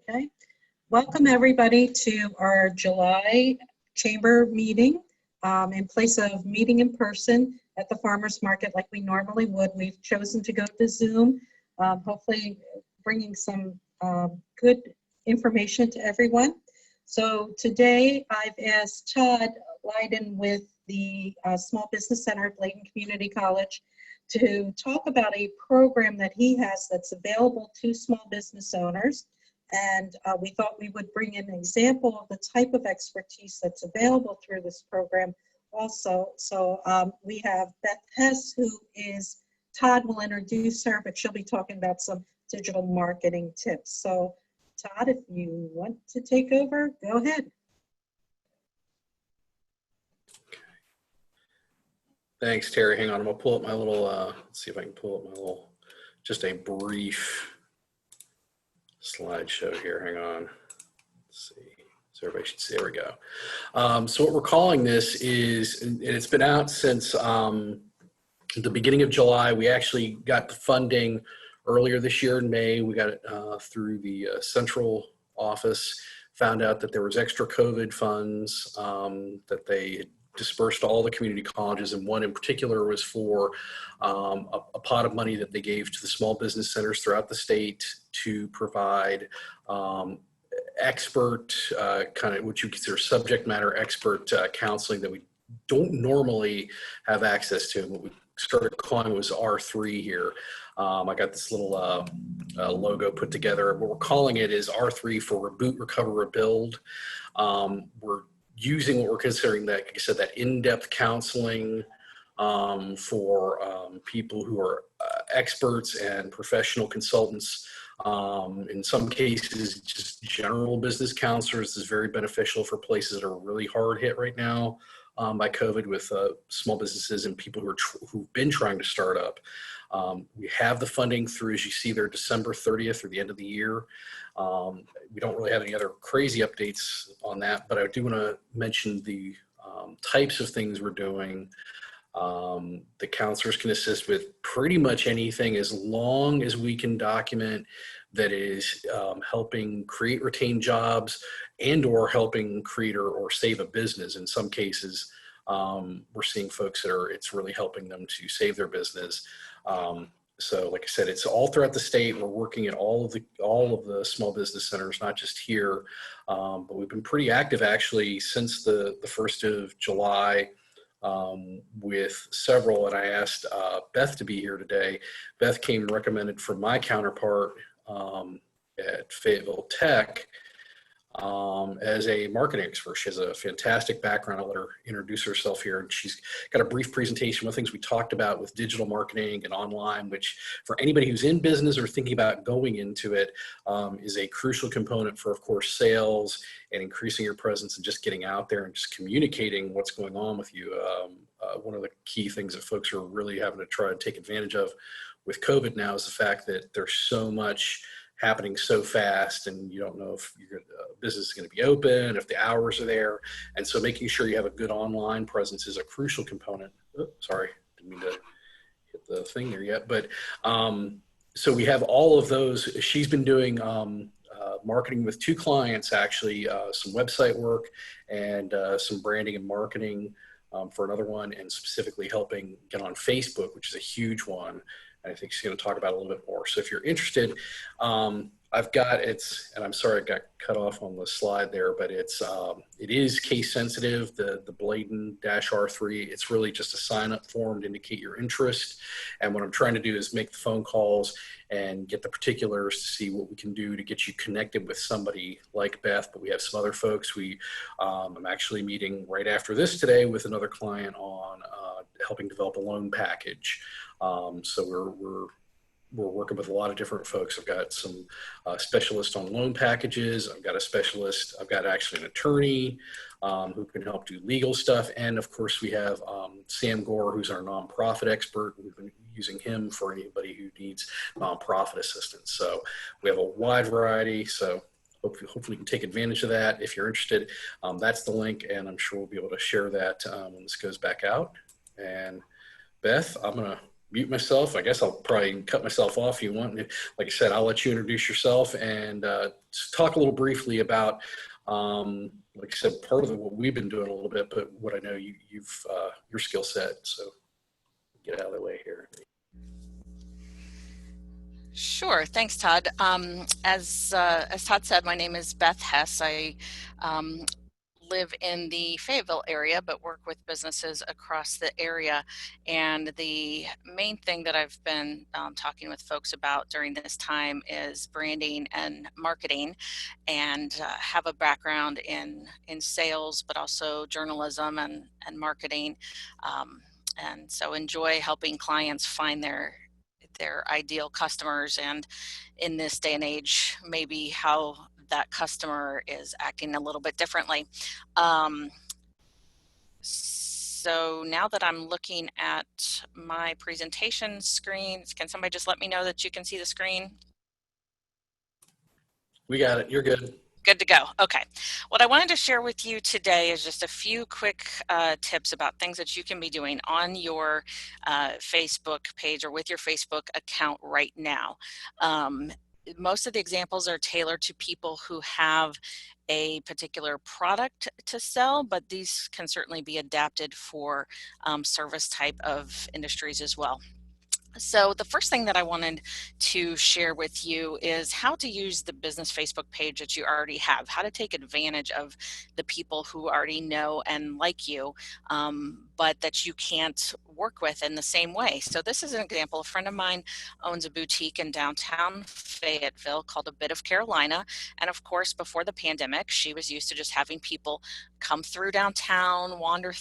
Okay. Welcome everybody to our July chamber meeting. In place of meeting in person at the farmers market like we normally would, we've chosen to go to Zoom, hopefully bringing some good information to everyone. So today I've asked Todd Leiden with the Small Business Center at Bladen Community College to talk about a program that he has that's available to small business owners. And we thought we would bring in an example of the type of expertise that's available through this program also. So we have Beth Hess, who is, Todd will introduce her, but she'll be talking about some digital marketing tips. So Todd, if you want to take over, go ahead. Thanks, Terry. Hang on, I'm gonna pull up my little, let's see if I can pull up my little, just a brief slideshow here. Hang on. Let's see. So everybody should see. There we go. So what we're calling this is, and it's been out since the beginning of July. We actually got the funding earlier this year in May. We got it through the central office. Found out that there was extra COVID funds that they dispersed all the community colleges, and one in particular was for a pot of money that they gave to the small business centers throughout the state to provide expert, kind of what you consider subject matter expert counseling that we don't normally have access to. What we started calling was R3 here. I got this little logo put together. What we're calling it is R3 for Reboot, Recover, Rebuild. We're using what we're considering that, like I said, that in-depth counseling for people who are experts and professional consultants. In some cases, just general business counselors. This is very beneficial for places that are really hard hit right now by COVID, with small businesses and people who've been trying to start up. We have the funding through, as you see there, December 30th through the end of the year. We don't really have any other crazy updates on that, but I do want to mention the types of things we're doing. The counselors can assist with pretty much anything as long as we can document that is helping create retained jobs and or helping create or save a business. In some cases, we're seeing folks that it's really helping them to save their business. So like I said, it's all throughout the state. We're working at all of the small business centers, not just here, but we've been pretty active actually since the 1st of July with several. And I asked Beth to be here today. Beth came recommended from my counterpart at Fayetteville Tech as a marketing expert. She has a fantastic background. I'll let her introduce herself here. And she's got a brief presentation of things we talked about with digital marketing and online, which for anybody who's in business or thinking about going into it is a crucial component for, of course, sales and increasing your presence and just getting out there and just communicating what's going on with you. One of the key things that folks are really having to try to take advantage of with COVID now is the fact that there's so much happening so fast, and you don't know if your business is going to be open, if the hours are there. And so making sure you have a good online presence is a crucial component. Oh, sorry, didn't mean to hit the thing there yet. But so we have all of those. She's been doing marketing with 2 clients, actually, some website work and some branding and marketing for another one, and specifically helping get on Facebook, which is a huge one. I think she's going to talk about it a little bit more. So if you're interested, I've got and I'm sorry it got cut off on the slide there, but it is case sensitive, the Bladen-R3. It's really just a sign up form to indicate your interest. And what I'm trying to do is make the phone calls and get the particulars to see what we can do to get you connected with somebody like Beth. But we have some other folks. I'm actually meeting right after this today with another client on helping develop a loan package. So we're working with a lot of different folks. I've got some specialists on loan packages. I've got a specialist. I've got actually an attorney who can help do legal stuff. And of course, we have Sam Gore, who's our nonprofit expert. We've been using him for anybody who needs nonprofit assistance. So we have a wide variety. So hopefully you can take advantage of that. If you're interested, that's the link, and I'm sure we'll be able to share that when this goes back out. And Beth, I'm going to mute myself. I guess I'll probably cut myself off if you want. Like I said, I'll let you introduce yourself and talk a little briefly about, like I said, part of what we've been doing a little bit, but what I know you've your skill set. So get out of the way here. Sure. Thanks, Todd. As Todd said, my name is Beth Hess. I um, live in the Fayetteville area, but work with businesses across the area. And the main thing that I've been talking with folks about during this time is branding and marketing, and have a background in sales, but also journalism and marketing. And so enjoy helping clients find their ideal customers, and in this day and age, maybe how that customer is acting a little bit differently. So now that I'm looking at my presentation screen, can somebody just let me know that you can see the screen? We got it. You're good. Good to go. Okay. What I wanted to share with you today is just a few quick tips about things that you can be doing on your Facebook page or with your Facebook account right now. Most of the examples are tailored to people who have a particular product to sell, but these can certainly be adapted for service type of industries as well. So the first thing that I wanted to share with you is how to use the business Facebook page that you already have, how to take advantage of the people who already know and like you, but that you can't work with in the same way. So this is an example. A friend of mine owns a boutique in downtown Fayetteville called A Bit of Carolina. And of course, before the pandemic, she was used to just having people come through downtown, wander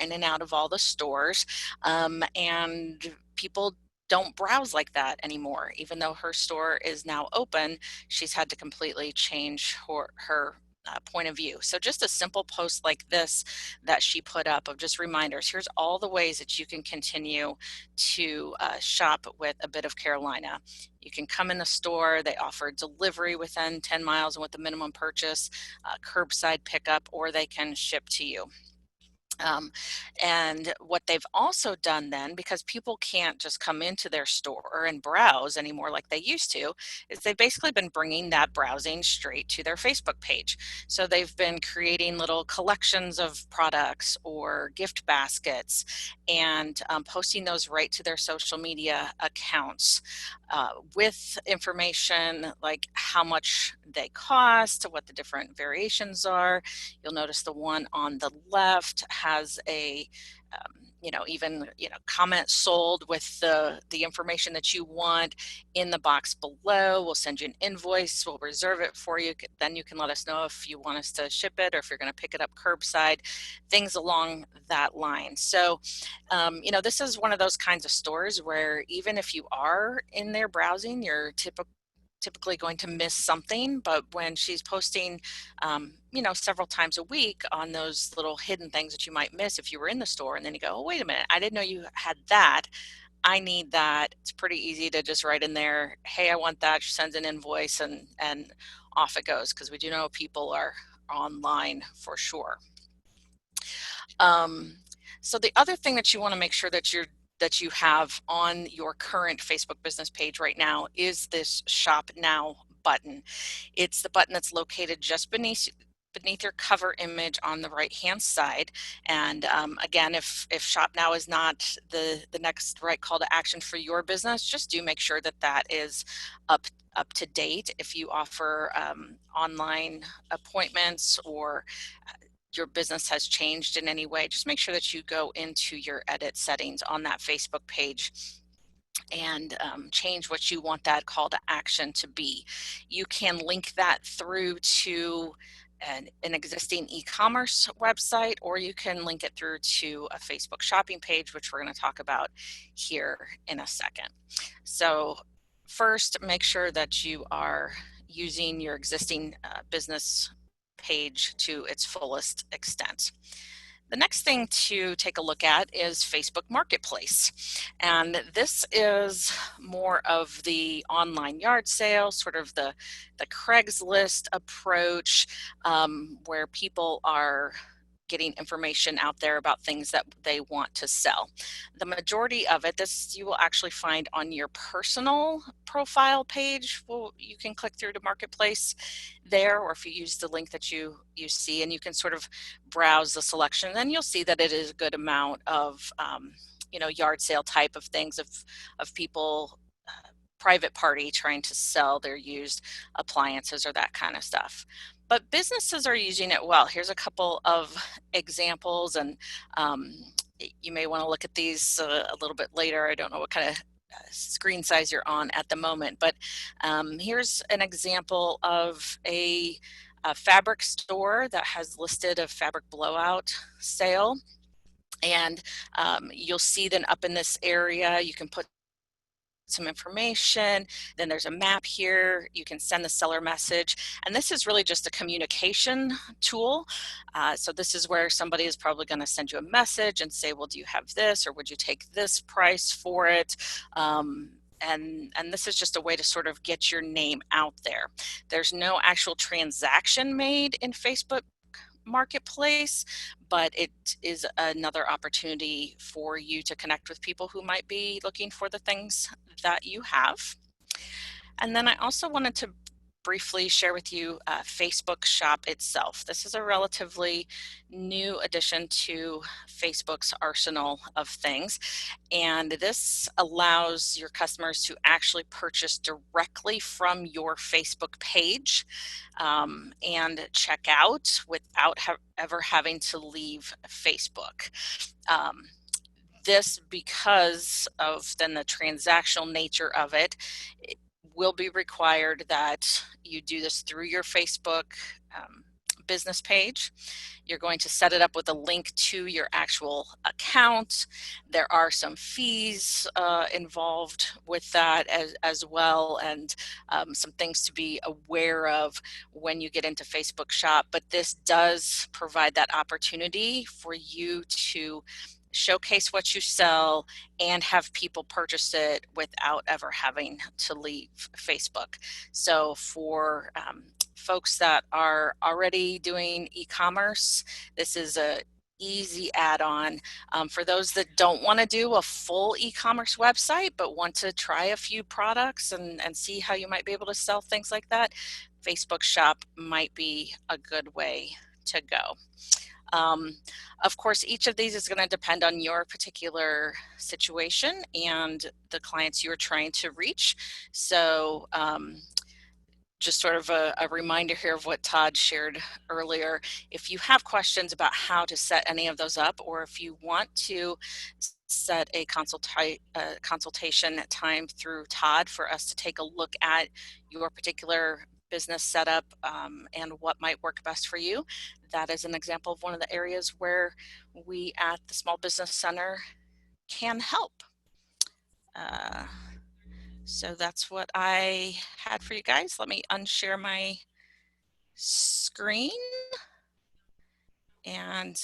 in and out of all the stores, and people don't browse like that anymore. Even though her store is now open, she's had to completely change her point of view. So just a simple post like this that she put up of just reminders, here's all the ways that you can continue to shop with A Bit of Carolina. You can come in the store, they offer delivery within 10 miles and with a minimum purchase, curbside pickup, or they can ship to you. And what they've also done then, because people can't just come into their store and browse anymore like they used to, is they've basically been bringing that browsing straight to their Facebook page. So they've been creating little collections of products or gift baskets and posting those right to their social media accounts with information like how much they cost, what the different variations are. You'll notice the one on the left has a comment sold with the information that you want. In the box below, we'll send you an invoice, we'll reserve it for you, then you can let us know if you want us to ship it or if you're going to pick it up curbside, things along that line. So this is one of those kinds of stores where even if you are in there browsing, you're typically going to miss something, but when she's posting several times a week on those little hidden things that you might miss if you were in the store, and then you go, oh, wait a minute, I didn't know you had that, I need that. It's pretty easy to just write in there, hey, I want that. She sends an invoice and off it goes, because we do know people are online for sure. So the other thing that you want to make sure that you have on your current Facebook business page right now is this Shop Now button. It's the button that's located just beneath your cover image on the right hand side. And again, if Shop Now is not the next right call to action for your business, just do make sure that that is up to date. If you offer online appointments or your business has changed in any way, just make sure that you go into your edit settings on that Facebook page and change what you want that call to action to be. You can link that through to an existing e-commerce website, or you can link it through to a Facebook shopping page, which we're going to talk about here in a second. So first, make sure that you are using your existing business page to its fullest extent. The next thing to take a look at is Facebook Marketplace. And this is more of the online yard sale, sort of the Craigslist approach, where people are getting information out there about things that they want to sell. The majority of it, this you will actually find on your personal profile page. Well, you can click through to Marketplace there, or if you use the link that you see, and you can sort of browse the selection, then you'll see that it is a good amount of yard sale type of things of people, private party trying to sell their used appliances or that kind of stuff. But businesses are using it well. Here's a couple of examples, and you may want to look at these a little bit later. I don't know what kind of screen size you're on at the moment, but here's an example of a fabric store that has listed a fabric blowout sale. And you'll see then up in this area, you can put some information. Then there's a map here. You can send the seller message. And this is really just a communication tool. So this is where somebody is probably going to send you a message and say, well, do you have this, or would you take this price for it? And this is just a way to sort of get your name out there. There's no actual transaction made in Facebook Marketplace, but it is another opportunity for you to connect with people who might be looking for the things that you have. And then I also wanted to briefly share with you Facebook Shop itself. This is a relatively new addition to Facebook's arsenal of things, and this allows your customers to actually purchase directly from your Facebook page and check out without ever having to leave Facebook. This, because of then the transactional nature of it, it will be required that you do this through your Facebook business page. You're going to set it up with a link to your actual account. There are some fees involved with that as well, and some things to be aware of when you get into Facebook Shop. But this does provide that opportunity for you to showcase what you sell and have people purchase it without ever having to leave Facebook. So for folks that are already doing e-commerce, this is a easy add-on. For those that don't want to do a full e-commerce website but want to try a few products and see how you might be able to sell things like that, Facebook Shop might be a good way to go. Of course, each of these is going to depend on your particular situation and the clients you're trying to reach. So just sort of a reminder here of what Todd shared earlier. If you have questions about how to set any of those up, or if you want to set a consultation time through Todd for us to take a look at your particular business setup and what might work best for you, that is an example of one of the areas where we at the Small Business Center can help. So that's what I had for you guys. Let me unshare my screen and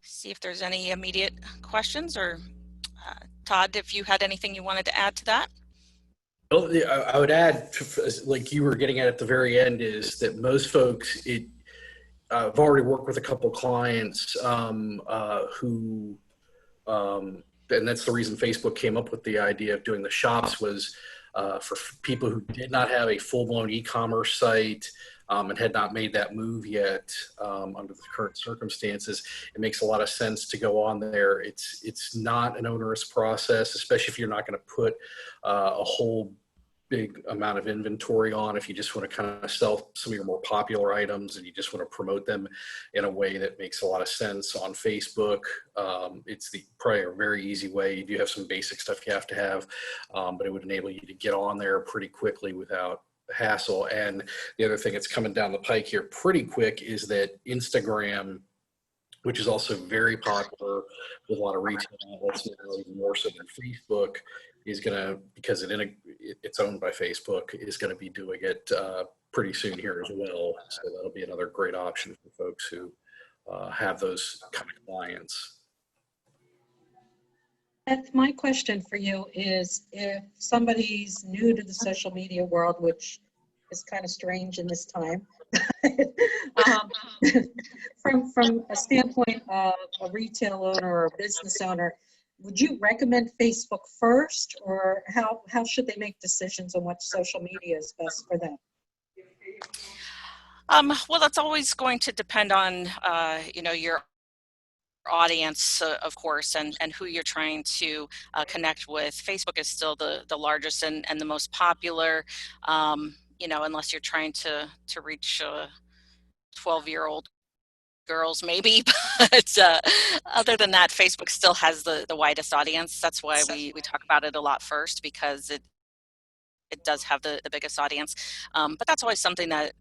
see if there's any immediate questions, or Todd, if you had anything you wanted to add to that. Well, I would add, like you were getting at the very end, is that most folks, I've already worked with a couple clients who, and that's the reason Facebook came up with the idea of doing the shops, was for people who did not have a full-blown e-commerce site and had not made that move yet under the current circumstances. It makes a lot of sense to go on there. It's not an onerous process, especially if you're not going to put a whole big amount of inventory on. If you just want to kind of sell some of your more popular items and you just want to promote them in a way that makes a lot of sense on Facebook, it's probably a very easy way. You do have some basic stuff you have to have, but it would enable you to get on there pretty quickly without hassle. And the other thing that's coming down the pike here pretty quick is that Instagram, which is also very popular with a lot of retail outlets now, even more so than Facebook, is going to, because it's owned by Facebook, is going to be doing it pretty soon here as well. So that'll be another great option for folks who have those kind of clients. That's my question for you is, if somebody's new to the social media world, which is kind of strange in this time, Um, from a standpoint of a retail owner or a business owner, would you recommend Facebook first, or how should they make decisions on what social media is best for them? Well, that's always going to depend on, your audience, of course, and who you're trying to connect with. Facebook is still the largest and the most popular, unless you're trying to reach 12-year-old girls maybe, but other than that, Facebook still has the widest audience. That's why we talk about it a lot first, because it does have the biggest audience. But that's always something that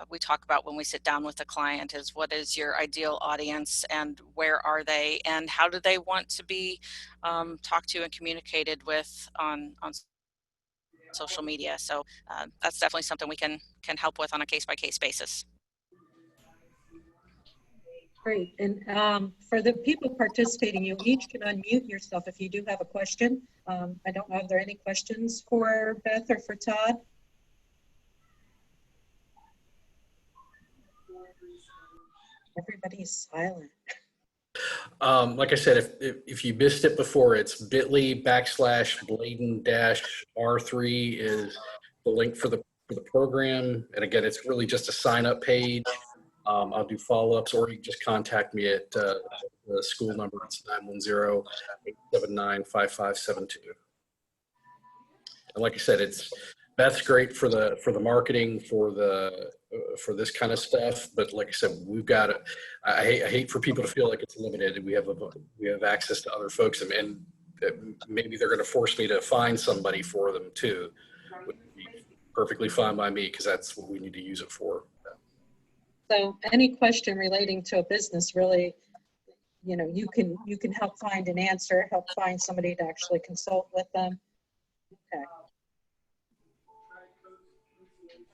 we talk about when we sit down with a client, is what is your ideal audience, and where are they, and how do they want to be talked to and communicated with on social media. So that's definitely something we can help with on a case-by-case basis. Great. And for the people participating, you each can unmute yourself if you do have a question. I don't know if there are any questions for Beth or for Todd. Everybody's silent. Like I said, if you missed it before, it's bit.ly/Bladen-R3 is the link for the program. And again, it's really just a sign up page. I'll do follow-ups, or you can just contact me at the school number. It's 910-879-5572. And like I said, Beth's great for the marketing for this kind of stuff. But like I said, we've got it. I hate for people to feel like it's limited. We have access to other folks, and maybe they're going to force me to find somebody for them too. Would be perfectly fine by me, because that's what we need to use it for. So any question relating to a business, really, you can help find an answer, help find somebody to actually consult with them. Okay.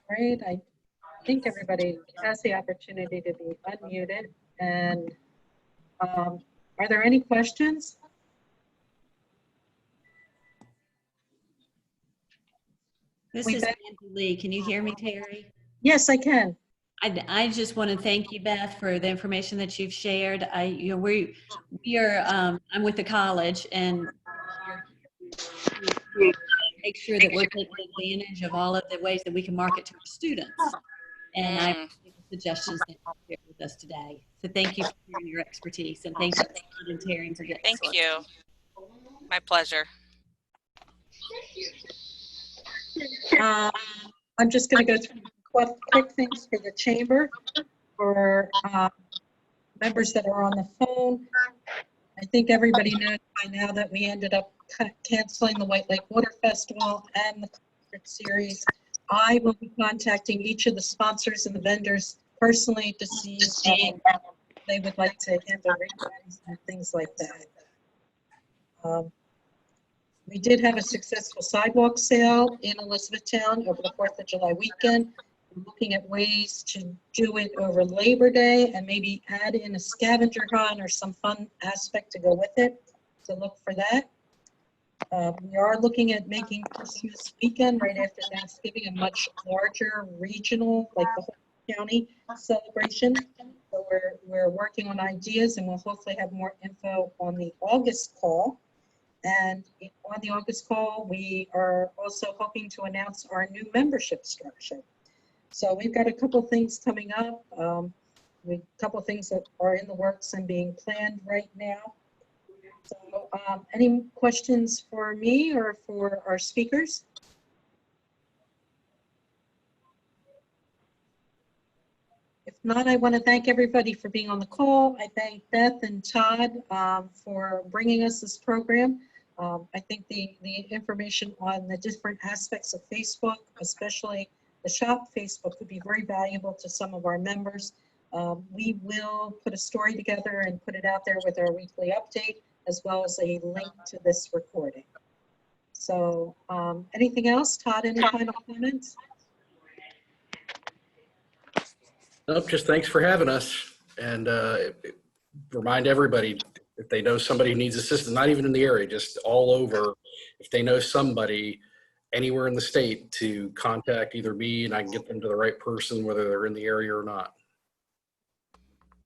Great. I think everybody has the opportunity to be unmuted. And are there any questions? This is Angie Lee. Can you hear me, Terry? Yes, I can. I just want to thank you, Beth, for the information that you've shared. I'm with the college, and make sure that we're taking advantage of all of the ways that we can market to our students. And I appreciate the suggestions that you shared with us today. So thank you for sharing your expertise, and thank you and Terry for getting. Thank you. My pleasure. I'm just going to go through quick things for the chamber. For members that are on the phone, I think everybody knows by now that we ended up canceling the White Lake Water Festival and the concert series. I will be contacting each of the sponsors and the vendors personally to see if they would like to handle refunds and things like that. We did have a successful sidewalk sale in Elizabethtown over the 4th of July weekend. We're looking at ways to do it over Labor Day and maybe add in a scavenger hunt or some fun aspect to go with it. So look for that. We are looking at making Christmas weekend right after Thanksgiving a much larger regional, like the whole county celebration. So we're working on ideas, and we'll hopefully have more info on the August call. And on the August call, we are also hoping to announce our new membership structure. So we've got a couple things coming up, a couple things that are in the works and being planned right now. So any questions for me or for our speakers? If not, I want to thank everybody for being on the call. I thank Beth and Todd for bringing us this program. I think the information on the different aspects of Facebook, especially the shop Facebook, would be very valuable to some of our members. We will put a story together and put it out there with our weekly update, as well as a link to this recording. So anything else? Todd, any final comments? Nope, just thanks for having us. And remind everybody, if they know somebody who needs assistance, not even in the area, just all over, if they know somebody, anywhere in the state to contact either me and I can get them to the right person, whether they're in the area or not.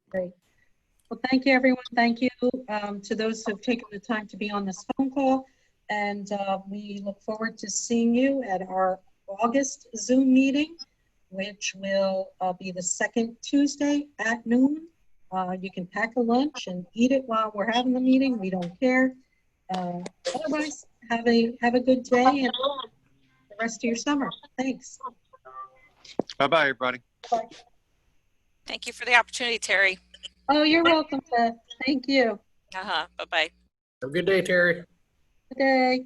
Great. Well, thank you, everyone. Thank you to those who have taken the time to be on this phone call. And we look forward to seeing you at our August Zoom meeting, which will be the second Tuesday at noon. You can pack a lunch and eat it while we're having the meeting. We don't care. Otherwise, have a good day and the rest of your summer. Thanks. Bye-bye, everybody. Bye. Thank you for the opportunity, Terry. Oh, you're welcome, Beth. Thank you. Bye-bye. Have a good day, Terry. Good day.